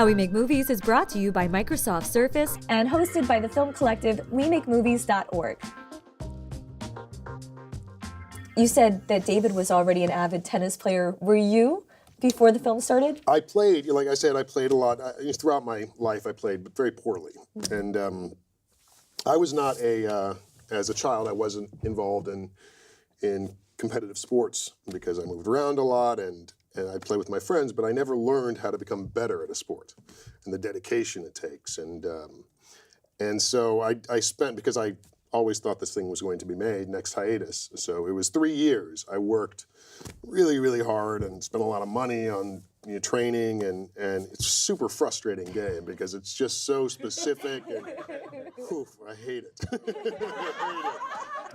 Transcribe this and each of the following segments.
How We Make Movies is brought to you by Microsoft Surface and hosted by the film collective WeMakeMovies.org. You said that David was already an avid tennis player. Were you before the film started? I played, like I said, I played a lot. Throughout my life, I played, but very poorly. And I was not as a child, I wasn't involved in competitive sports because I moved around a lot and I played with my friends, but I never learned how to become better at a sport and the dedication it takes. And so I spent, because I always thought this thing was going to be made, next hiatus. So it was 3 years. I worked really, really hard and spent a lot of money on training, and it's a super frustrating game because it's just so specific and I hate it. I hate it.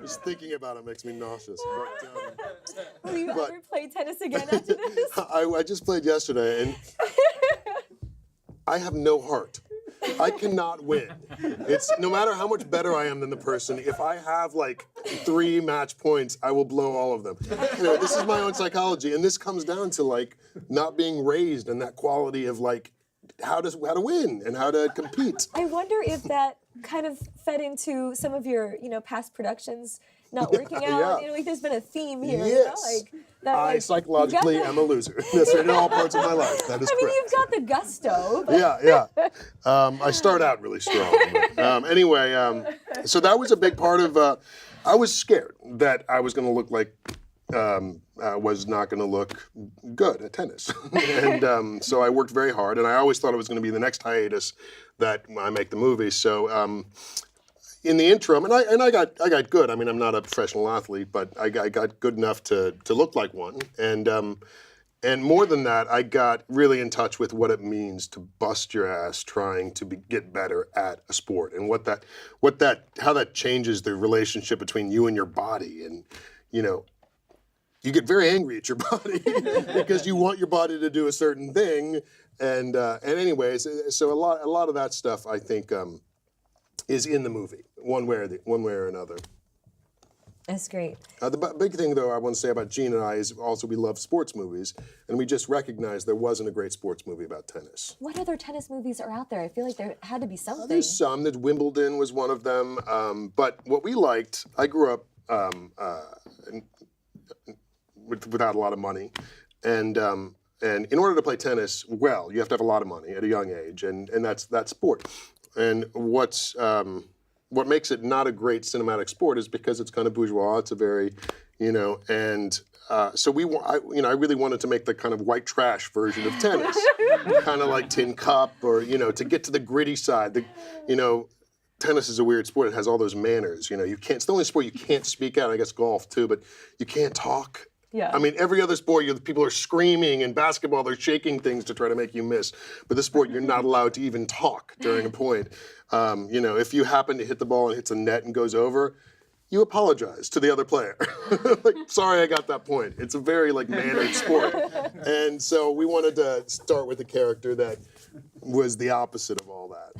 Just thinking about it makes me nauseous. Will you ever play tennis again after this? I just played yesterday, and I have no heart. I cannot win. It's no matter how much better I am than the person, if I have like 3 match points, I will blow all of them. This is my own psychology, and this comes down to like not being raised in that quality of like how to win and how to compete. I wonder if that kind of fed into some of your past productions not working out. Yeah. Like there's been a theme here. Yes. I psychologically am a loser. That's in all parts of my life. That is correct. You've got the gusto. But... Yeah. I start out really strong. But, anyway, so that was a big part of. I was scared that I was going to look like. Was not going to look good at tennis, and so I worked very hard. And I always thought it was going to be the next hiatus that I make the movie. So. In the interim, and I got good. I mean, I'm not a professional athlete, but I got good enough to look like one. And more than that, I got really in touch with what it means to bust your ass trying to get better at a sport, and how that changes the relationship between you and your body. And you get very angry at your body because you want your body to do a certain thing. And anyways, so a lot of that stuff, I think. Is in the movie, one way or another. That's great. The big thing, though, I want to say about Gene and I is also we love sports movies, and we just recognized there wasn't a great sports movie about tennis. What other tennis movies are out there? I feel like there had to be something. There's some. That Wimbledon was one of them. But what we liked, I grew up without a lot of money, and in order to play tennis well, you have to have a lot of money at a young age, and that's sport. And what makes it not a great cinematic sport is because it's kind of bourgeois. It's a very, so I really wanted to make the kind of white trash version of tennis, kind of like Tin Cup, or to get to the gritty side. Tennis is a weird sport. It has all those manners. You can't. It's the only sport you can't speak out. I guess golf too, but you can't talk. Yeah. I mean, every other sport, people are screaming. In basketball, they're shaking things to try to make you miss. But this sport, you're not allowed to even talk during a point. If you happen to hit the ball and hits a net and goes over, you apologize to the other player. Like, sorry, I got that point. It's a very mannered sport. And so we wanted to start with a character that was the opposite of all that.